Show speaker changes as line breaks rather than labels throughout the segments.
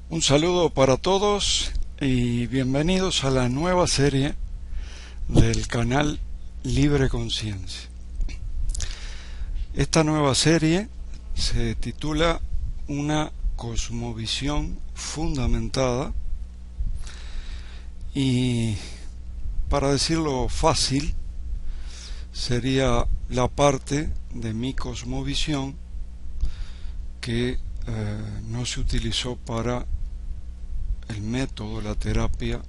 Un saludo para todos y bienvenidos a la nueva serie del canal Libre Conciencia. Esta nueva serie se titula Una cosmovisión fundamentada, y para decirlo fácil sería la parte de mi cosmovisión que no se utilizó para el método, la terapia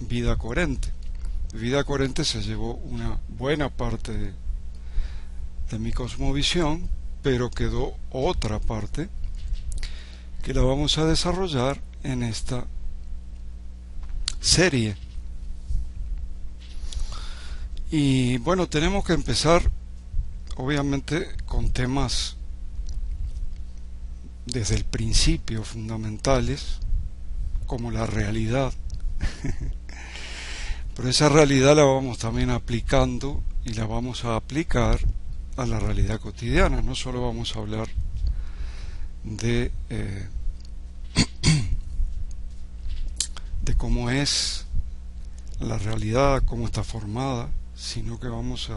Vida Coherente. Vida Coherente se llevó una buena parte de mi cosmovisión, pero quedó otra parte que la vamos a desarrollar en esta serie. Y bueno, tenemos que empezar obviamente con temas desde el principio fundamentales, como la realidad. Pero esa realidad la vamos también aplicando y la vamos a aplicar a la realidad cotidiana. No solo vamos a hablar de cómo es la realidad, cómo está formada, sino que vamos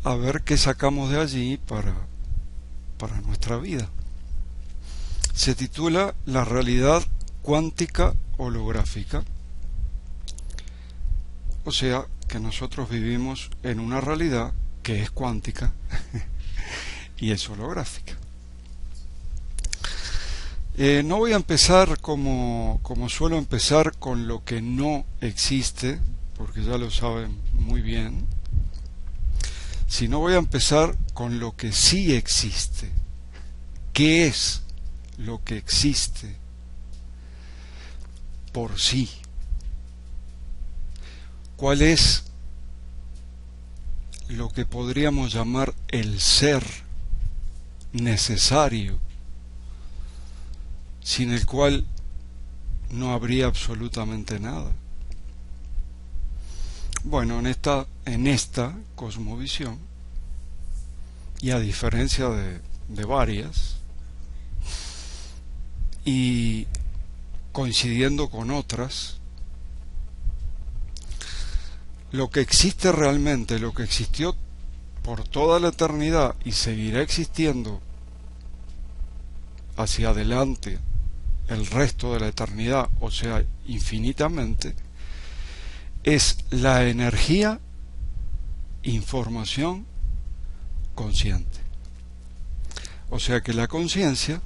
a ver qué sacamos de allí para nuestra vida. Se titula La realidad cuántica holográfica, o sea que nosotros vivimos en una realidad que es cuántica y es holográfica. No voy a empezar como suelo empezar con lo que no existe, porque ya lo saben muy bien, sino voy a empezar con lo que sí existe. ¿Qué es lo que existe por sí? ¿Cuál es lo que podríamos llamar el ser necesario, sin el cual no habría absolutamente nada? Bueno, en esta cosmovisión, y a diferencia de varias, y coincidiendo con otras, lo que existe realmente, lo que existió por toda la eternidad y seguirá existiendo hacia adelante el resto de la eternidad, o sea, infinitamente, es la energía, información consciente. O sea que la conciencia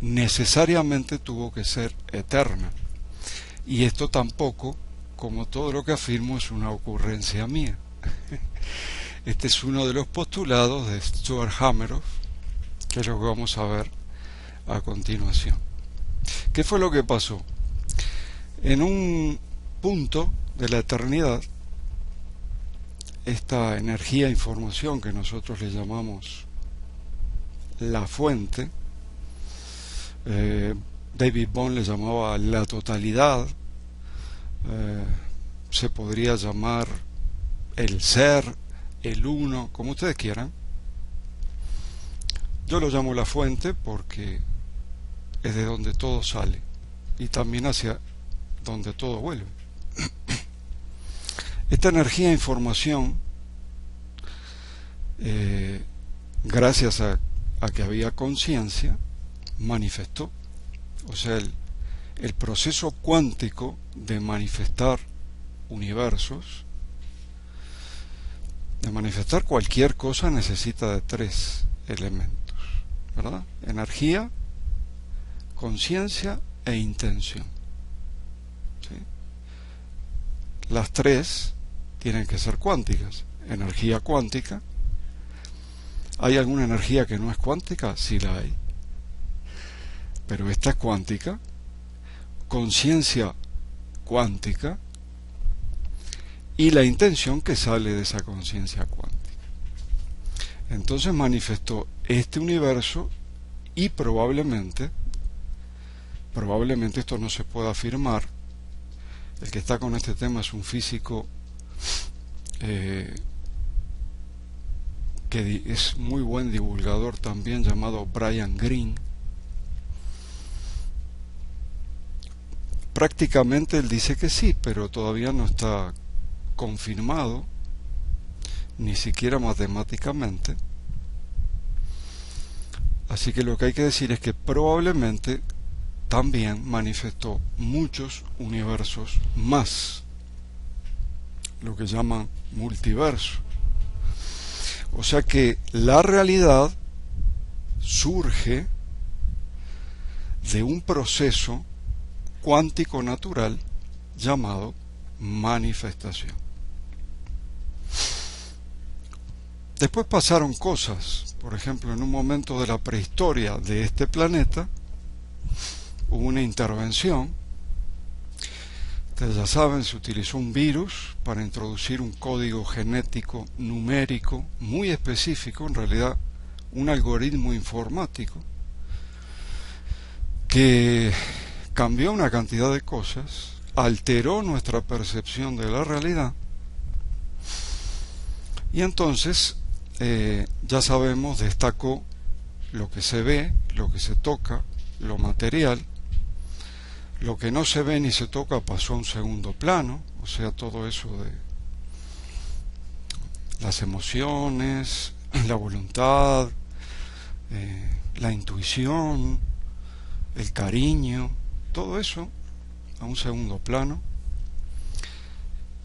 necesariamente tuvo que ser eterna, y esto tampoco, como todo lo que afirmo, es una ocurrencia mía. Este es uno de los postulados de Stuart Hameroff, que es lo que vamos a ver a continuación. ¿Qué fue lo que pasó? En un punto de la eternidad, esta energía, información que nosotros le llamamos la fuente, David Bohm le llamaba la totalidad, se podría llamar el ser, el uno, como ustedes quieran. Yo lo llamo la fuente porque es de donde todo sale y también hacia donde todo vuelve. Esta energía e información, gracias a que había conciencia, manifestó. O sea, el proceso cuántico de manifestar universos, de manifestar cualquier cosa, necesita de tres elementos, ¿verdad? Energía, conciencia e intención. ¿Sí? Las tres tienen que ser cuánticas. Energía cuántica. ¿Hay alguna energía que no es cuántica? Sí la hay, pero esta es cuántica. Conciencia cuántica, y la intención que sale de esa conciencia cuántica. Entonces manifestó este universo, y probablemente esto no se puede afirmar. El que está con este tema es un físico que es muy buen divulgador también, llamado Brian Greene. Prácticamente él dice que sí, pero todavía no está confirmado, ni siquiera matemáticamente. Así que lo que hay que decir es que probablemente también manifestó muchos universos más, lo que llaman multiverso. O sea que la realidad surge de un proceso cuántico natural llamado manifestación. Después pasaron cosas. Por ejemplo, en un momento de la prehistoria de este planeta hubo una intervención. Ustedes ya saben, se utilizó un virus para introducir un código genético numérico muy específico, en realidad un algoritmo informático que cambió una cantidad de cosas, alteró nuestra percepción de la realidad, y entonces ya sabemos, destacó lo que se ve, lo que se toca, lo material. Lo que no se ve ni se toca pasó a un segundo plano, o sea, todo eso de las emociones, la voluntad, la intuición, el cariño, todo eso a un segundo plano.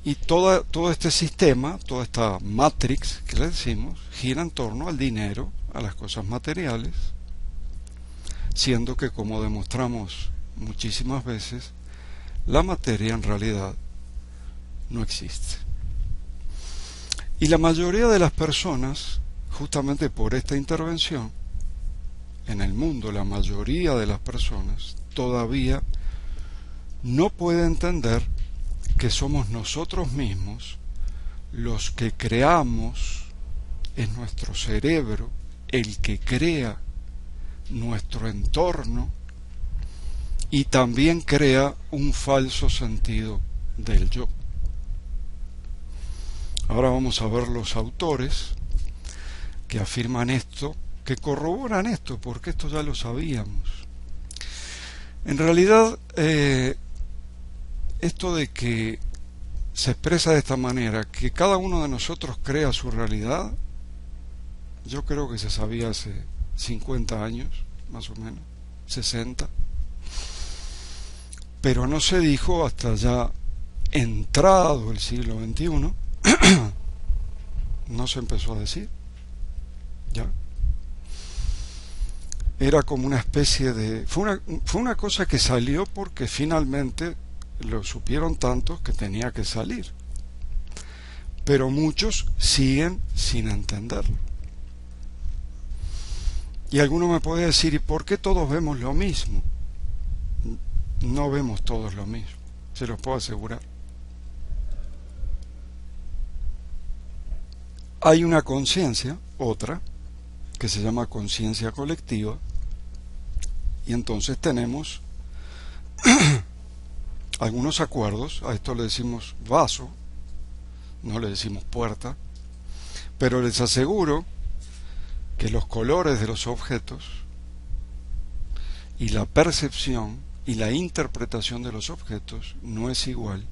Y todo este sistema, toda esta matrix que le decimos, gira en torno al dinero, a las cosas materiales, siendo que, como demostramos muchísimas veces, la materia en realidad no existe. Y la mayoría de las personas, justamente por esta intervención, en el mundo la mayoría de las personas todavía no puede entender que somos nosotros mismos los que creamos, es nuestro cerebro el que crea nuestro entorno y también crea un falso sentido del yo. Ahora vamos a ver los autores que afirman esto, que corroboran esto, porque esto ya lo sabíamos. En realidad, esto de que se expresa de esta manera, que cada uno de nosotros crea su realidad, yo creo que se sabía hace 50 años, más o menos, 60, pero no se dijo hasta ya entrado el siglo XXI, no se empezó a decir, ya. Era como una especie de... Fue una cosa que salió porque finalmente lo supieron tantos que tenía que salir. Pero muchos siguen sin entenderlo. Y alguno me puede decir, ¿y por qué todos vemos lo mismo? No vemos todos lo mismo, se los puedo asegurar. Hay una conciencia, otra, que se llama conciencia colectiva, y entonces tenemos algunos acuerdos. A esto le decimos vaso, no le decimos puerta, pero les aseguro que los colores de los objetos y la percepción y la interpretación de los objetos no es igual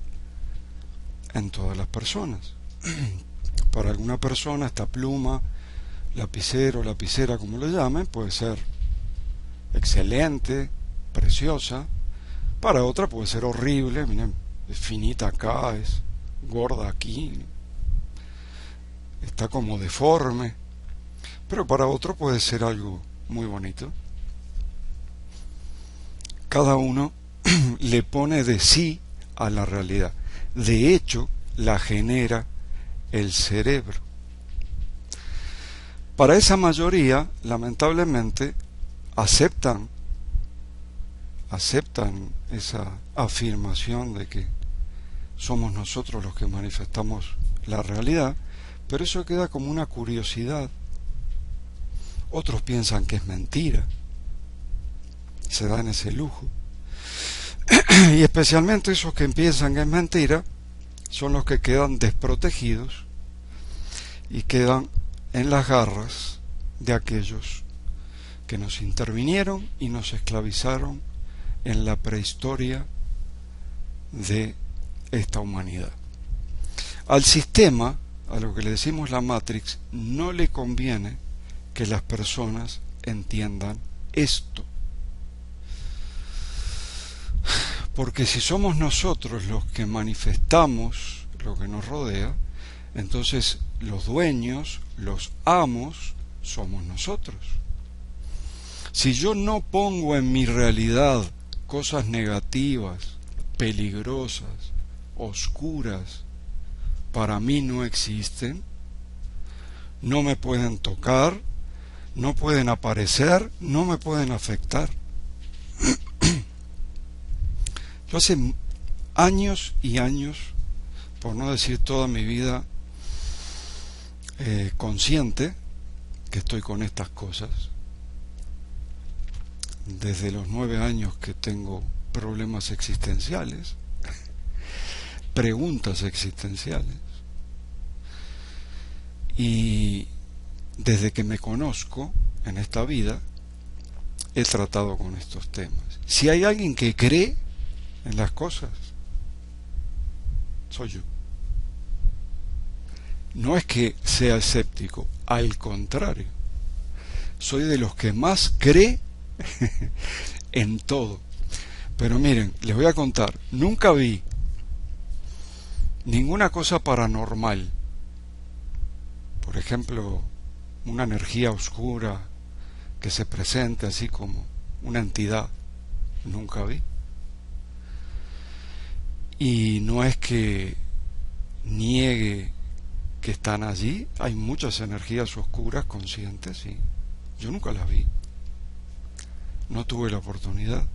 en todas las personas. Para alguna persona esta pluma, lapicero, lapicera, como lo llamen, puede ser excelente, preciosa. Para otra puede ser horrible, miren, es finita acá, es gorda aquí, está como deforme. Pero para otro puede ser algo muy bonito. Cada uno le pone de sí a la realidad. De hecho, la genera el cerebro. Para esa mayoría, lamentablemente, aceptan esa afirmación de que somos nosotros los que manifestamos la realidad, pero eso queda como una curiosidad. Otros piensan que es mentira, se dan ese lujo. Y especialmente esos que piensan que es mentira son los que quedan desprotegidos y quedan en las garras de aquellos que nos intervinieron y nos esclavizaron en la prehistoria de esta humanidad. Al sistema, a lo que le decimos la Matrix, no le conviene que las personas entiendan esto. Porque si somos nosotros los que manifestamos lo que nos rodea, entonces los dueños, los amos, somos nosotros. Si yo no pongo en mi realidad cosas negativas, peligrosas, oscuras, para mí no existen, no me pueden tocar, no pueden aparecer, no me pueden afectar. Yo hace años y años, por no decir toda mi vida, consciente que estoy con estas cosas. Desde los 9 años que tengo problemas existenciales, preguntas existenciales, y desde que me conozco en esta vida he tratado con estos temas. Si hay alguien que cree en las cosas, soy yo. No es que sea escéptico, al contrario, soy de los que más cree en todo. Pero miren, les voy a contar, nunca vi ninguna cosa paranormal, por ejemplo, una energía oscura que se presente así como una entidad, nunca vi. Y no es que niegue que están allí, hay muchas energías oscuras conscientes y yo nunca las vi, no tuve la oportunidad.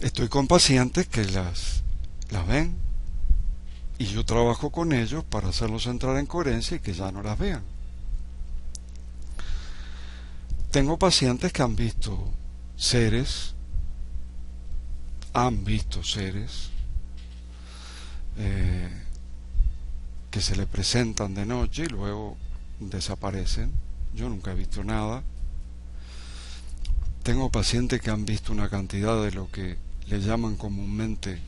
Estoy con pacientes que las ven y yo trabajo con ellos para hacerlos entrar en coherencia y que ya no las vean. Tengo pacientes que han visto seres, que se le presentan de noche y luego desaparecen. Yo nunca he visto nada. Tengo pacientes que han visto una cantidad de lo que le llaman comúnmente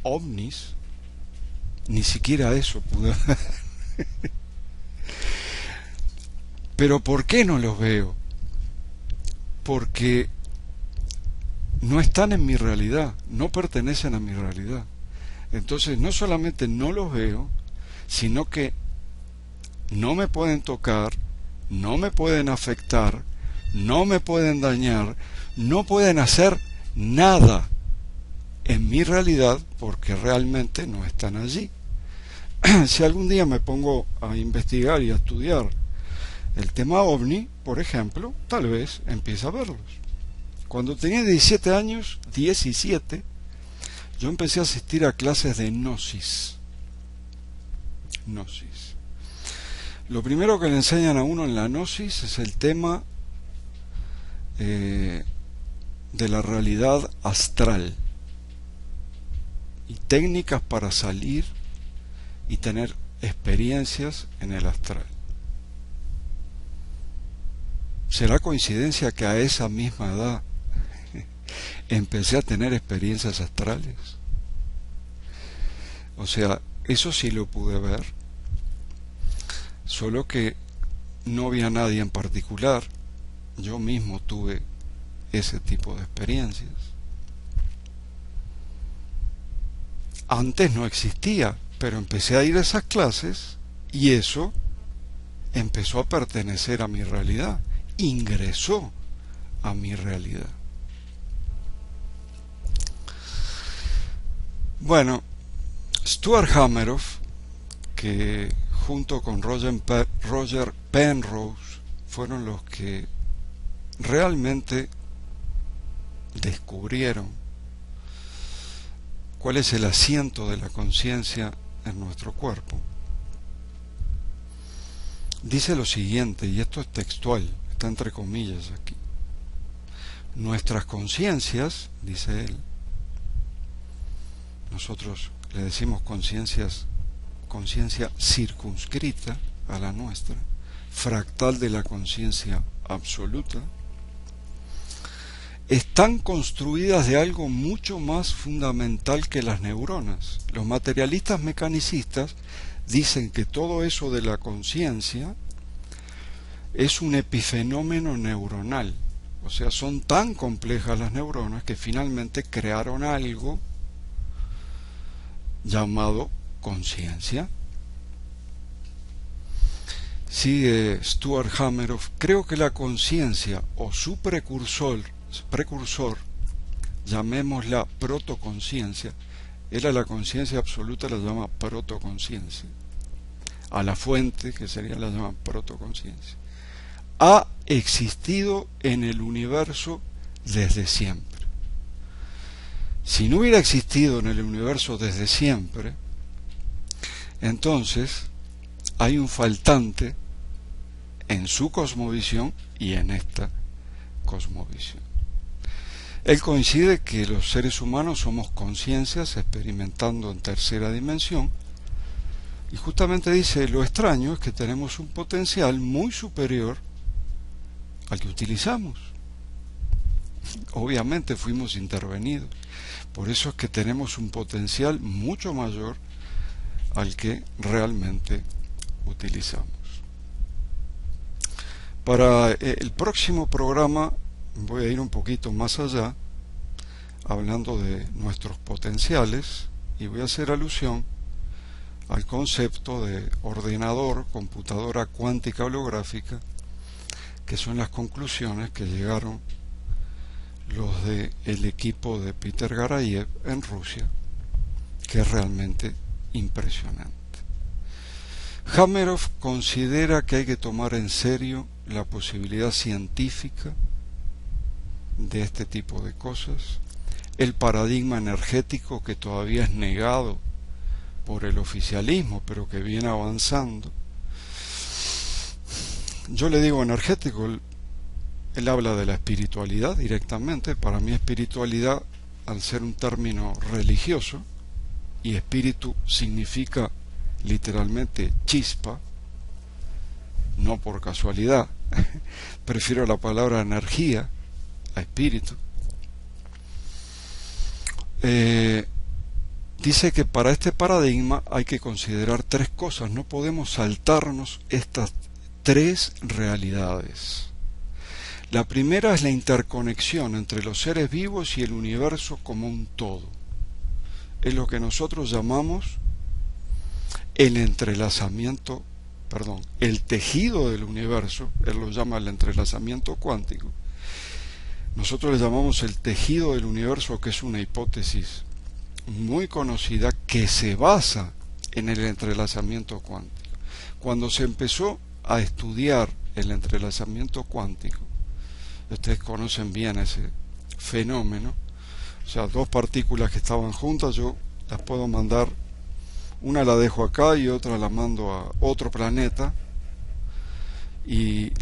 ovnis. Ni siquiera eso pude ver. Pero ¿por qué no los veo? Porque no están en mi realidad, no pertenecen a mi realidad. Entonces no solamente no los veo, sino que no me pueden tocar, no me pueden afectar, no me pueden dañar, no pueden hacer nada en mi realidad porque realmente no están allí. Si algún día me pongo a investigar y a estudiar el tema ovni, por ejemplo, tal vez empiece a verlos. Cuando tenía 17 años, yo empecé a asistir a clases de gnosis. Lo primero que le enseñan a uno en la gnosis es el tema de la realidad astral y técnicas para salir y tener experiencias en el astral. ¿Será coincidencia que a esa misma edad empecé a tener experiencias astrales? O sea, eso sí lo pude ver, solo que no vi a nadie en particular. Yo mismo tuve ese tipo de experiencias. Antes no existía, pero empecé a ir a esas clases y eso empezó a pertenecer a mi realidad, ingresó a mi realidad. Bueno, Stuart Hameroff, que junto con Roger Penrose fueron los que realmente descubrieron cuál es el asiento de la conciencia en nuestro cuerpo, dice lo siguiente, y esto es textual, está entre comillas aquí: nuestras conciencias, dice él, nosotros le decimos conciencia circunscrita, a la nuestra, fractal de la conciencia absoluta, están construidas de algo mucho más fundamental que las neuronas. Los materialistas mecanicistas dicen que todo eso de la conciencia es un epifenómeno neuronal. O sea, son tan complejas las neuronas que finalmente crearon algo llamado conciencia. Sigue Stuart Hameroff: creo que la conciencia o su precursor, llamémosla protoconciencia, él a la conciencia absoluta la llama protoconciencia, a la fuente, que sería la llama protoconciencia, ha existido en el universo desde siempre. Si no hubiera existido en el universo desde siempre, entonces hay un faltante en su cosmovisión y en esta cosmovisión. Él coincide que los seres humanos somos conciencias experimentando en tercera dimensión, y justamente dice: lo extraño es que tenemos un potencial muy superior al que utilizamos. Obviamente fuimos intervenidos, por eso es que tenemos un potencial mucho mayor al que realmente utilizamos. Para el próximo programa voy a ir un poquito más allá, hablando de nuestros potenciales, y voy a hacer alusión al concepto de ordenador, computadora cuántica holográfica, que son las conclusiones que llegaron los del equipo de Peter Garayev en Rusia, que es realmente impresionante. Hameroff considera que hay que tomar en serio la posibilidad científica de este tipo de cosas, el paradigma energético que todavía es negado por el oficialismo, pero que viene avanzando. Yo le digo energético, él habla de la espiritualidad directamente. Para mí espiritualidad, al ser un término religioso, y espíritu significa literalmente chispa, no por casualidad, prefiero la palabra energía a espíritu. Dice que para este paradigma hay que considerar tres cosas, no podemos saltarnos estas tres realidades. La primera es la interconexión entre los seres vivos y el universo como un todo. Es lo que nosotros llamamos el entrelazamiento, el tejido del universo. Él lo llama el entrelazamiento cuántico. Nosotros le llamamos el tejido del universo, que es una hipótesis muy conocida que se basa en el entrelazamiento cuántico. Cuando se empezó a estudiar el entrelazamiento cuántico, ustedes conocen bien ese fenómeno, o sea, dos partículas que estaban juntas, yo las puedo mandar, una la dejo acá y otra la mando a otro planeta, y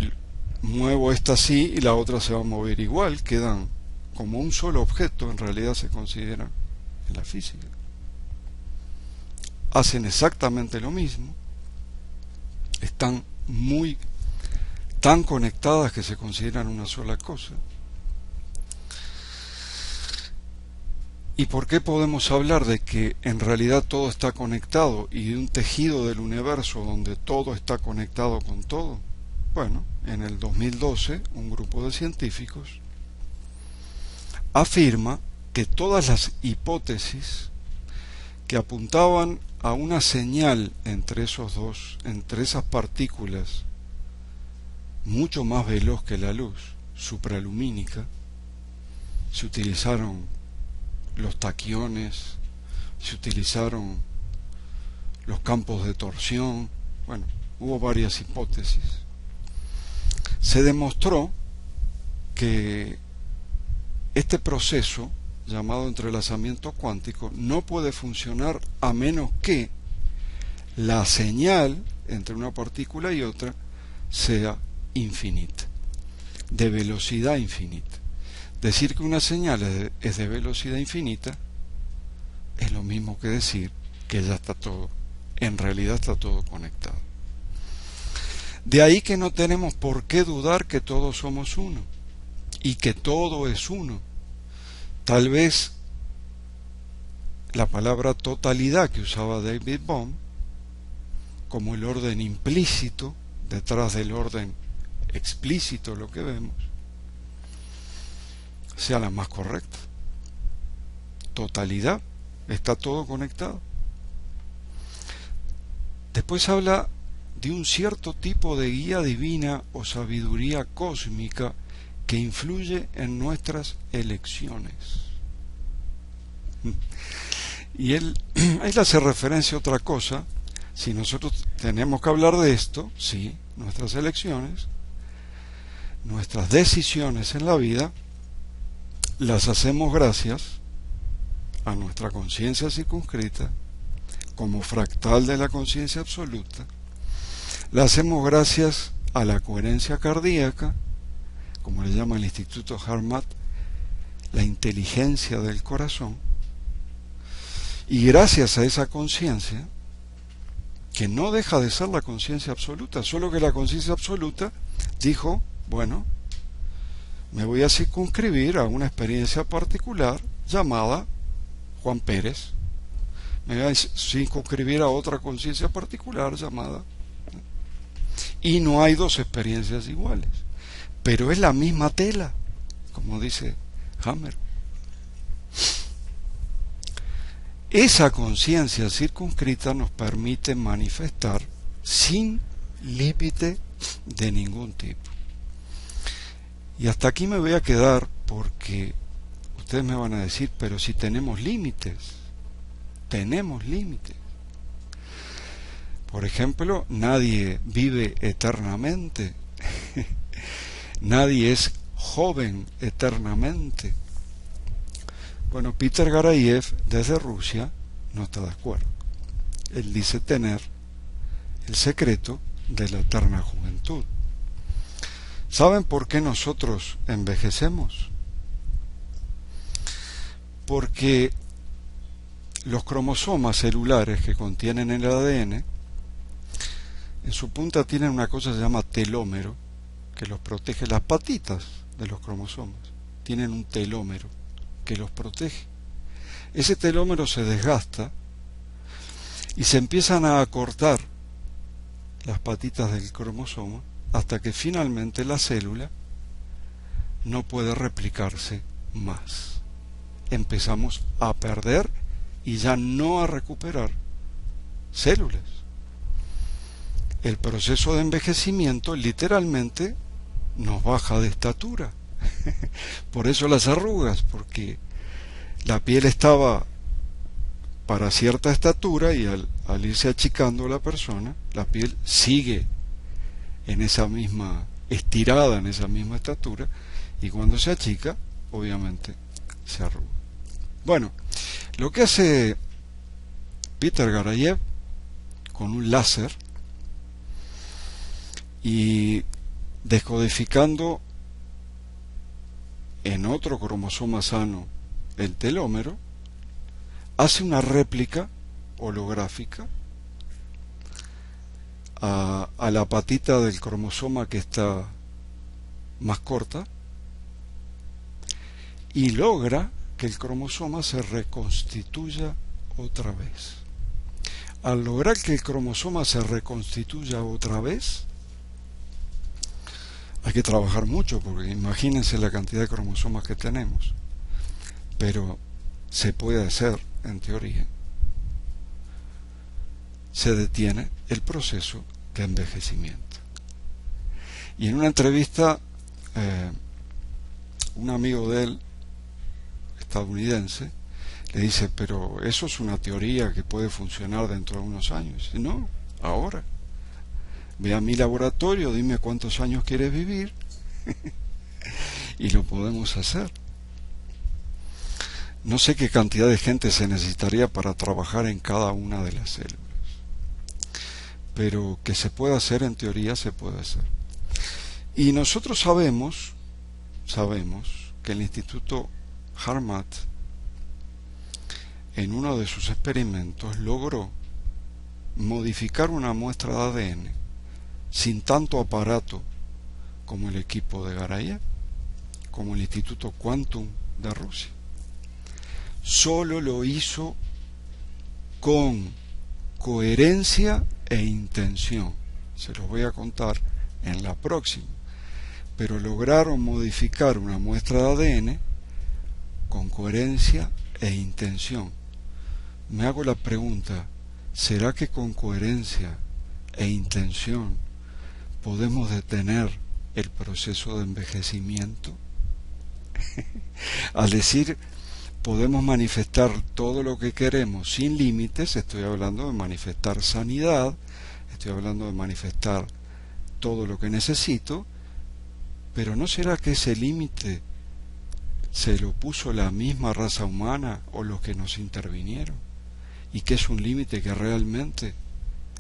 muevo esta así y la otra se va a mover igual, quedan como un solo objeto, en realidad se considera en la física. Hacen exactamente lo mismo, están tan conectadas que se consideran una sola cosa. ¿Y por qué podemos hablar de que en realidad todo está conectado y de un tejido del universo donde todo está conectado con todo? Bueno, en el 2012 un grupo de científicos afirma que todas las hipótesis que apuntaban a una señal entre esas partículas mucho más veloz que la luz, supralumínica, se utilizaron los taquiones, se utilizaron los campos de torsión, bueno, hubo varias hipótesis. Se demostró que este proceso, llamado entrelazamiento cuántico, no puede funcionar a menos que la señal entre una partícula y otra sea infinita, de velocidad infinita. Decir que una señal es de velocidad infinita es lo mismo que decir que ya está todo, en realidad está todo conectado. De ahí que no tenemos por qué dudar que todos somos uno y que todo es uno. Tal vez la palabra totalidad que usaba David Bohm, como el orden implícito detrás del orden explícito, lo que vemos, sea la más correcta. Totalidad, está todo conectado. Después habla de un cierto tipo de guía divina o sabiduría cósmica que influye en nuestras elecciones. Y él hace referencia a otra cosa. Si nosotros tenemos que hablar de esto, sí, nuestras elecciones, nuestras decisiones en la vida, las hacemos gracias a nuestra conciencia circunscrita, como fractal de la conciencia absoluta. La hacemos gracias a la coherencia cardíaca, como le llama el Instituto Harmat, la inteligencia del corazón, y gracias a esa conciencia, que no deja de ser la conciencia absoluta, solo que la conciencia absoluta dijo, bueno, me voy a circunscribir a una experiencia particular llamada Juan Pérez, me voy a circunscribir a otra conciencia particular llamada, y no hay dos experiencias iguales, pero es la misma tela, como dice Hammer. Esa conciencia circunscrita nos permite manifestar sin límite de ningún tipo. Y hasta aquí me voy a quedar porque ustedes me van a decir, pero si tenemos límites, tenemos límites. Por ejemplo, nadie vive eternamente, nadie es joven eternamente. Bueno, Peter Garayev, desde Rusia, no está de acuerdo. Él dice tener el secreto de la eterna juventud. ¿Saben por qué nosotros envejecemos? Porque los cromosomas celulares que contienen el ADN, en su punta tienen una cosa que se llama telómero, que los protege. Las patitas de los cromosomas tienen un telómero que los protege. Ese telómero se desgasta y se empiezan a acortar las patitas del cromosoma hasta que finalmente la célula no puede replicarse más. Empezamos a perder y ya no a recuperar células. El proceso de envejecimiento literalmente nos baja de estatura. Por eso las arrugas, porque la piel estaba para cierta estatura y al irse achicando la persona, la piel sigue en esa misma, estirada en esa misma estatura, y cuando se achica, obviamente se arruga. Bueno, lo que hace Peter Garayev con un láser y descodificando en otro cromosoma sano el telómero, hace una réplica holográfica a la patita del cromosoma que está más corta y logra que el cromosoma se reconstituya otra vez. Al lograr que el cromosoma se reconstituya otra vez, hay que trabajar mucho, porque imagínense la cantidad de cromosomas que tenemos, pero se puede hacer en teoría. Se detiene el proceso de envejecimiento. Y en una entrevista, un amigo de él, estadounidense, le dice, pero eso es una teoría que puede funcionar dentro de unos años. Y dice, no, ahora. Ve a mi laboratorio, dime cuántos años quieres vivir y lo podemos hacer. No sé qué cantidad de gente se necesitaría para trabajar en cada una de las células, pero que se puede hacer, en teoría se puede hacer. Y nosotros sabemos que el Instituto Harmat en uno de sus experimentos logró modificar una muestra de ADN sin tanto aparato como el equipo de Garayev, como el Instituto Quantum de Rusia. Solo lo hizo con coherencia e intención. Se los voy a contar en la próxima. Pero lograron modificar una muestra de ADN con coherencia e intención. Me hago la pregunta, ¿será que con coherencia e intención podemos detener el proceso de envejecimiento? Al decir podemos manifestar todo lo que queremos sin límites, estoy hablando de manifestar sanidad, estoy hablando de manifestar todo lo que necesito, pero ¿no será que ese límite se lo puso la misma raza humana o los que nos intervinieron? ¿Y que es un límite que realmente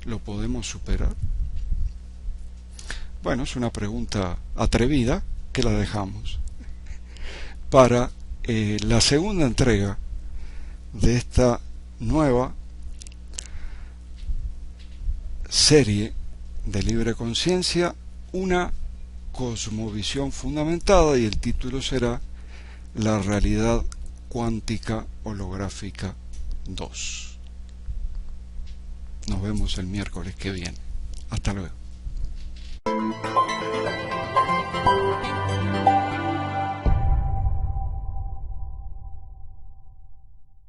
lo podemos superar? Bueno, es una pregunta atrevida que la dejamos para la segunda entrega de esta nueva serie de Libre Conciencia, una cosmovisión fundamentada, y el título será La realidad cuántica holográfica 2. Nos vemos el miércoles que viene. Hasta luego.